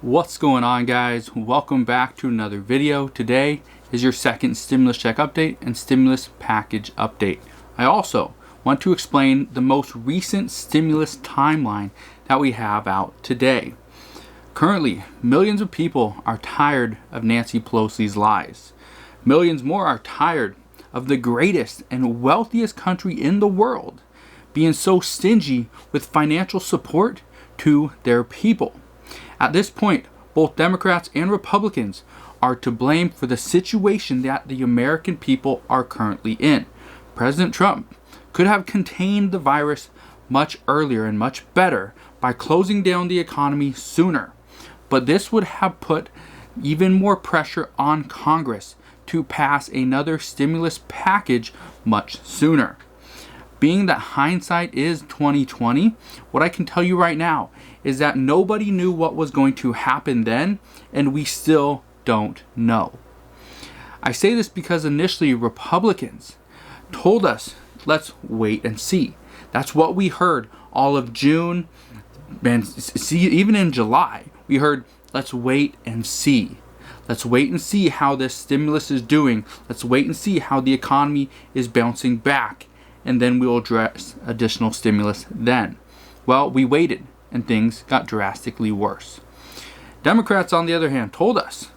What's going on, guys? Welcome back to another video. Today is your second stimulus check update and stimulus package update. I also want to explain the most recent stimulus timeline that we have out today. Currently, millions of people are tired of Nancy Pelosi's lies. Millions more are tired of the greatest and wealthiest country in the world being so stingy with financial support to their people. At this point, both Democrats and Republicans are to blame for the situation that the American people are currently in. President Trump could have contained the virus much earlier and much better by closing down the economy sooner. But this would have put even more pressure on Congress to pass another stimulus package much sooner. Being that hindsight is 2020, what I can tell you right now is that nobody knew what was going to happen then, and we still don't know. I say this because initially Republicans told us, let's wait and see. That's what we heard all of June, and even in July, we heard, let's wait and see. Let's wait and see how this stimulus is doing. Let's wait and see how the economy is bouncing back, and then we will address additional stimulus then. Well, we waited, and things got drastically worse. Democrats, on the other hand, told us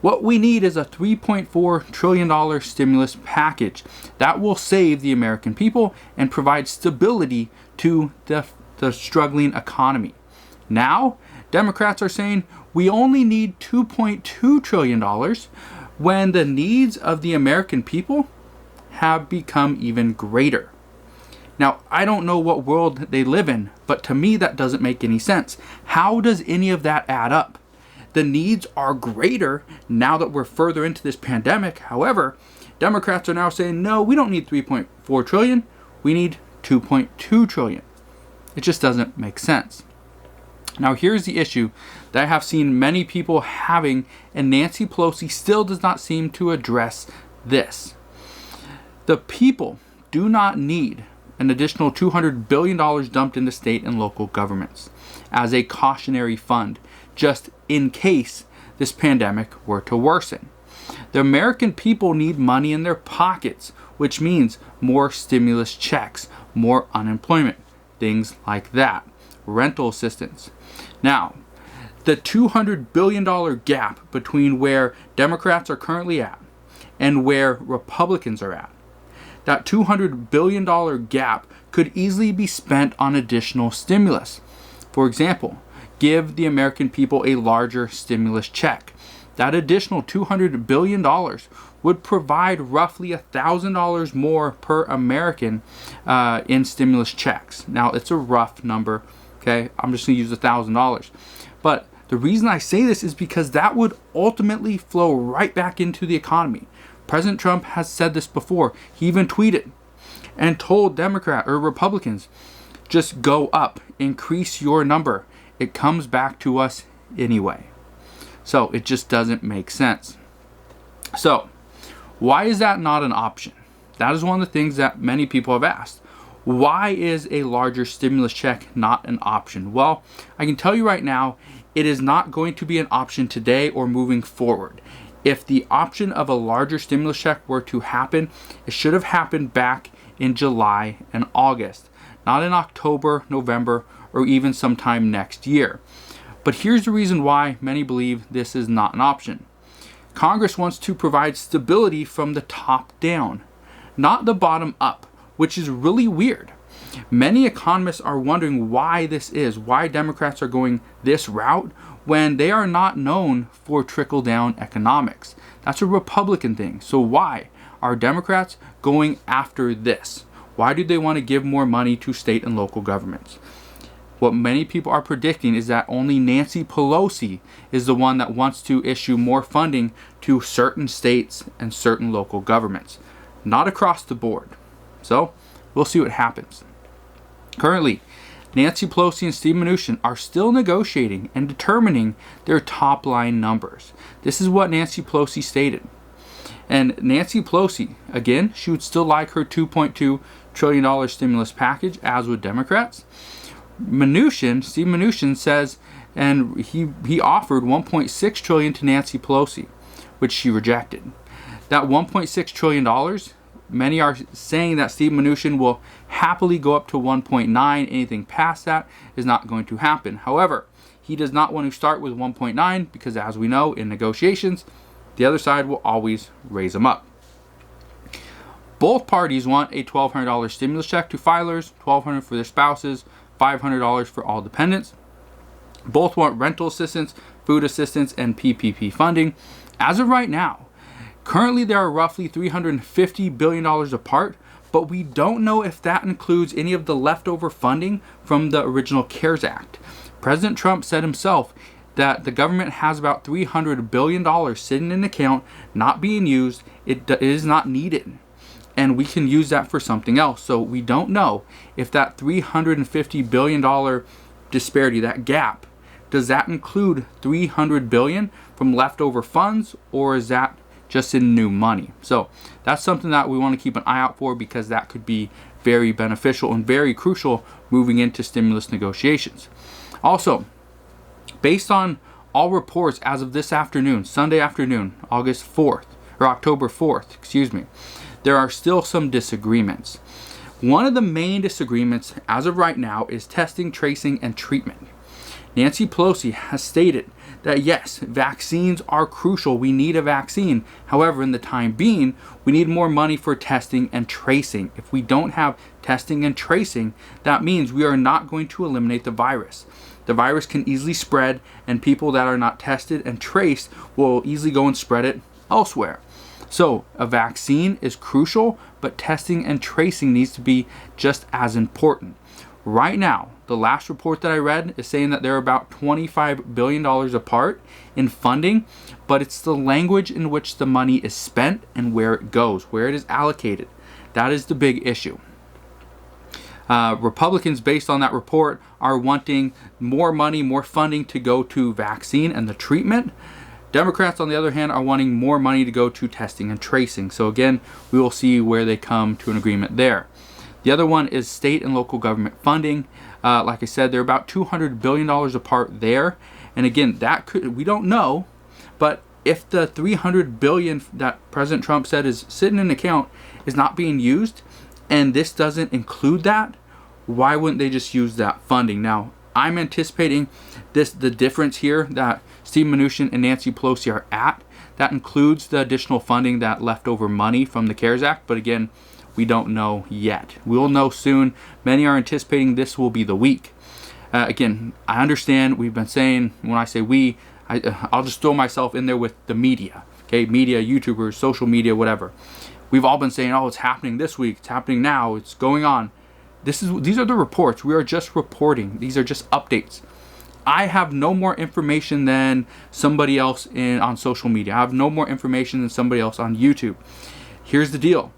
what we need is a $3.4 trillion stimulus package that will save the American people and provide stability to the struggling economy. Now, Democrats are saying we only need $2.2 trillion when the needs of the American people have become even greater. Now, I don't know what world they live in, but to me that doesn't make any sense. How does any of that add up? The needs are greater now that we're further into this pandemic. However, Democrats are now saying, no, we don't need 3.4 trillion. We need 2.2 trillion. It just doesn't make sense. Now, here's the issue that I have seen many people having, and Nancy Pelosi still does not seem to address this. The people do not need an additional $200 billion dumped into state and local governments as a cautionary fund, just in case this pandemic were to worsen. The American people need money in their pockets, which means more stimulus checks, more unemployment, things like that, rental assistance. Now, the $200 billion gap between where Democrats are currently at and where Republicans are at, that $200 billion gap could easily be spent on additional stimulus. For example, give the American people a larger stimulus check. That additional $200 billion would provide roughly $1,000 more per American in stimulus checks. Now, it's a rough number, okay? I'm just going to use $1,000. But the reason I say this is because that would ultimately flow right back into the economy. President Trump has said this before. He even tweeted and told Republicans, just go up, increase your number. It comes back to us anyway. So it just doesn't make sense. So why is that not an option? That is one of the things that many people have asked. Why is a larger stimulus check not an option? Well, I can tell you right now, it is not going to be an option today or moving forward. If the option of a larger stimulus check were to happen, it should have happened back in July and August, not in October, November, or even sometime next year. But here's the reason why many believe this is not an option. Congress wants to provide stability from the top down, not the bottom up, which is really weird. Many economists are wondering why this is, why Democrats are going this route when they are not known for trickle-down economics. That's a Republican thing. So why are Democrats going after this? Why do they want to give more money to state and local governments? What many people are predicting is that only Nancy Pelosi is the one that wants to issue more funding to certain states and certain local governments, not across the board. So we'll see what happens. Currently, Nancy Pelosi and Steve Mnuchin are still negotiating and determining their top line numbers. This is what Nancy Pelosi stated. And Nancy Pelosi, again, she would still like her $2.2 trillion stimulus package, as would Democrats. Steve Mnuchin says and he offered 1.6 trillion to Nancy Pelosi, which she rejected. That 1.6 trillion dollars, many are saying that Steve Mnuchin will happily go up to 1.9. Anything past that is not going to happen. However, he does not want to start with 1.9 because, as we know, in negotiations, the other side will always raise them up. Both parties want a $1,200 stimulus check to filers, $1,200 for their spouses, $500 for all dependents. Both want rental assistance, food assistance, and PPP funding. As of right now, currently they are roughly $350 billion apart, but we don't know if that includes any of the leftover funding from the original CARES Act. President Trump said himself that the government has about $300 billion sitting in an account, not being used. It is not needed, and we can use that for something else. So we don't know if that $350 billion disparity, that gap, does that include $300 billion from leftover funds, or is that just in new money? So that's something that we want to keep an eye out for, because that could be very beneficial and very crucial moving into stimulus negotiations. Also, based on all reports as of this afternoon, Sunday afternoon, October 4th, there are still some disagreements. One of the main disagreements as of right now is testing, tracing, and treatment. Nancy Pelosi has stated that yes, vaccines are crucial. We need a vaccine. However, in the time being, we need more money for testing and tracing. If we don't have testing and tracing, that means we are not going to eliminate the virus. The virus can easily spread, and people that are not tested and traced will easily go and spread it elsewhere. So a vaccine is crucial, but testing and tracing needs to be just as important. Right now, the last report that I read is saying that they're about $25 billion apart in funding, but it's the language in which the money is spent and where it goes, where it is allocated. That is the big issue. Republicans, based on that report, are wanting more money, more funding to go to vaccine and the treatment. Democrats, on the other hand, are wanting more money to go to testing and tracing. So again, we will see where they come to an agreement there. The other one is state and local government funding. Like I said, they're about $200 billion apart there. And again, we don't know, but if the $300 billion that President Trump said is sitting in an account is not being used, and this doesn't include that, why wouldn't they just use that funding? Now, I'm anticipating the difference here that Steve Mnuchin and Nancy Pelosi are at. That includes the additional funding, that leftover money from the CARES Act. But again, we don't know yet. We'll know soon. Many are anticipating this will be the week. Again, I understand we've been saying, when I say we, I'll just throw myself in there with the media. Okay, media, YouTubers, social media, whatever. We've all been saying, oh, it's happening this week. It's happening now. It's going on. These are the reports. We are just reporting. These are just updates. I have no more information than somebody else on social media. I have no more information than somebody else on YouTube. Here's the deal.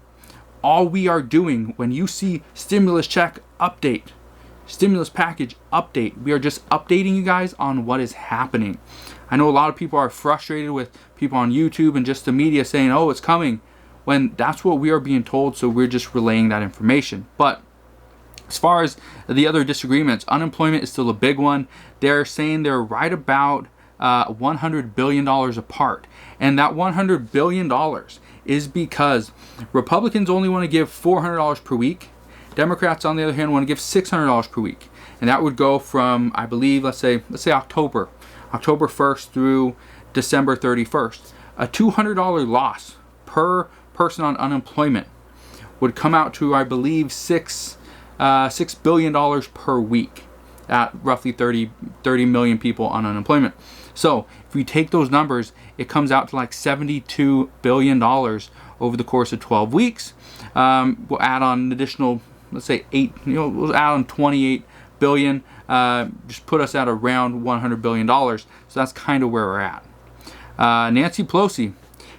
All we are doing when you see stimulus check update, stimulus package update, we are just updating you guys on what is happening. I know a lot of people are frustrated with people on YouTube and just the media saying, oh, it's coming, when that's what we are being told, so we're just relaying that information. But as far as the other disagreements, unemployment is still a big one. They're saying they're right about $100 billion apart. And that $100 billion is because Republicans only want to give $400 per week. Democrats, on the other hand, want to give $600 per week. And that would go from, I believe, let's say October 1st through December 31st. A $200 loss per person on unemployment would come out to, I believe, $6 billion per week at roughly 30 million people on unemployment. So if we take those numbers, it comes out to like $72 billion over the course of 12 weeks. We'll add on an additional, let's say we'll add on 28 billion, just put us at around $100 billion. So that's kind of where we're at. Nancy Pelosi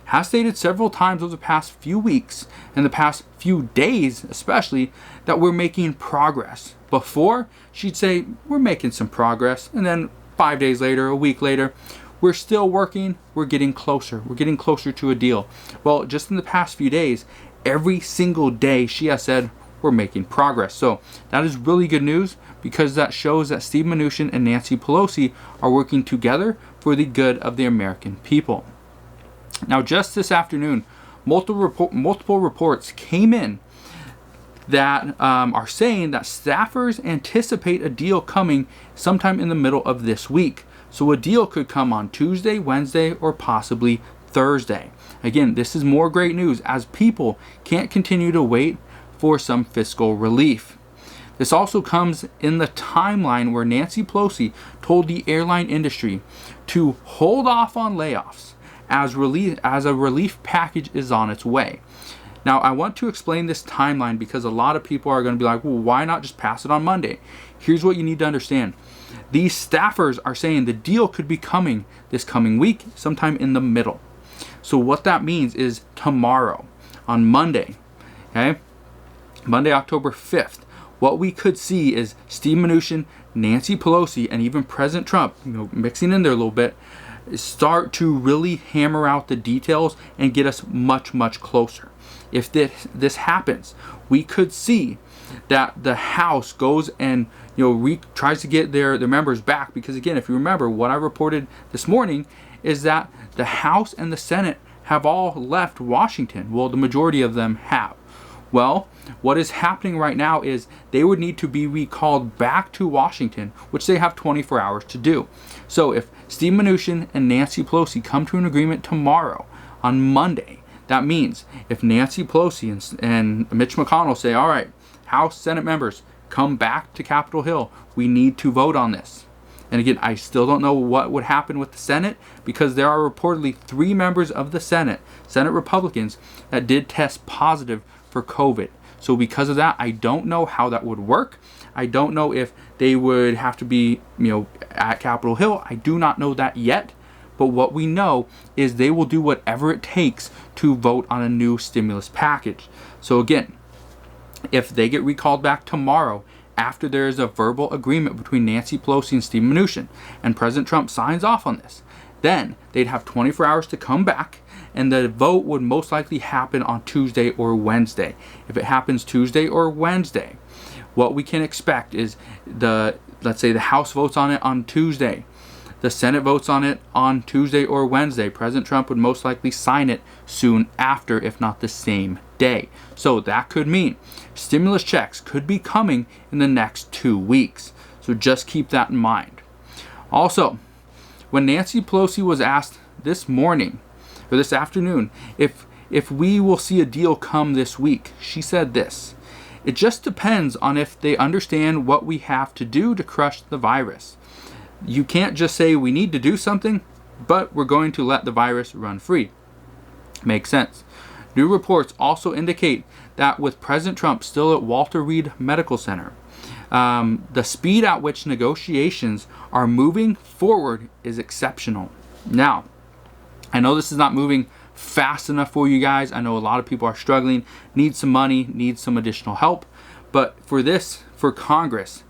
has stated several times over the past few weeks and the past few days especially that we're making progress. Before, she'd say we're making some progress, and then 5 days later, a week later, we're still working, we're getting closer to a deal. Well, just in the past few days, every single day she has said we're making progress. So that is really good news, because that shows that Steve Mnuchin and Nancy Pelosi are working together for the good of the American people. Now, just this afternoon, multiple reports came in that are saying that staffers anticipate a deal coming sometime in the middle of this week. So a deal could come on Tuesday, Wednesday, or possibly Thursday. Again, this is more great news, as people can't continue to wait for some fiscal relief. This also comes in the timeline where Nancy Pelosi told the airline industry to hold off on layoffs as a relief package is on its way. Now, I want to explain this timeline because a lot of people are going to be like, well, why not just pass it on Monday? Here's what you need to understand. These staffers are saying the deal could be coming this coming week, sometime in the middle. So what that means is tomorrow, on Monday, okay, Monday, October 5th, what we could see is Steve Mnuchin, Nancy Pelosi, and even President Trump, mixing in there a little bit, start to really hammer out the details and get us much, much closer. If this happens, we could see that the House goes and tries to get their members back, because again, if you remember what I reported this morning, is that the House and the Senate have all left Washington. Well, the majority of them have. Well, what is happening right now is they would need to be recalled back to Washington, which they have 24 hours to do. So if Steve Mnuchin and Nancy Pelosi come to an agreement tomorrow, on Monday, that means if Nancy Pelosi and Mitch McConnell say, all right, House, Senate members, come back to Capitol Hill, we need to vote on this. And again, I still don't know what would happen with the Senate, because there are reportedly 3 members of the Senate Republicans, that did test positive for COVID. So because of that, I don't know how that would work. I don't know if they would have to be, at Capitol Hill. I do not know that yet. But what we know is they will do whatever it takes to vote on a new stimulus package. So again, if they get recalled back tomorrow, after there is a verbal agreement between Nancy Pelosi and Steve Mnuchin, and President Trump signs off on this, then they'd have 24 hours to come back, and the vote would most likely happen on Tuesday or Wednesday. If it happens Tuesday or Wednesday, what we can expect is let's say the House votes on it on Tuesday, the Senate votes on it on Tuesday or Wednesday. President Trump would most likely sign it soon after, if not the same day. So that could mean stimulus checks could be coming in the next 2 weeks. So just keep that in mind. Also, when Nancy Pelosi was asked this morning, or this afternoon, if we will see a deal come this week, she said this: it just depends on if they understand what we have to do to crush the virus. You can't just say we need to do something, but we're going to let the virus run free. Makes sense. New reports also indicate that with President Trump still at Walter Reed Medical Center, the speed at which negotiations are moving forward is exceptional. Now, I know this is not moving fast enough for you guys. I know a lot of people are struggling, need some money, need some additional help. But for Congress,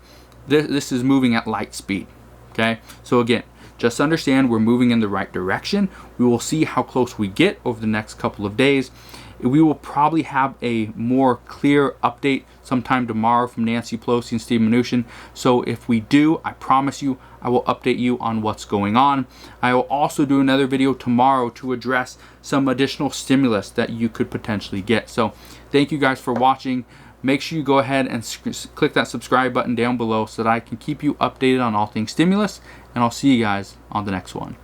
this is moving at light speed. Okay, so again, just understand we're moving in the right direction. We will see how close we get over the next couple of days. We will probably have a more clear update sometime tomorrow from Nancy Pelosi and Steve Mnuchin. So if we do, I promise you, I will update you on what's going on. I will also do another video tomorrow to address some additional stimulus that you could potentially get. So thank you guys for watching. Make sure you go ahead and click that subscribe button down below so that I can keep you updated on all things stimulus, and I'll see you guys on the next one.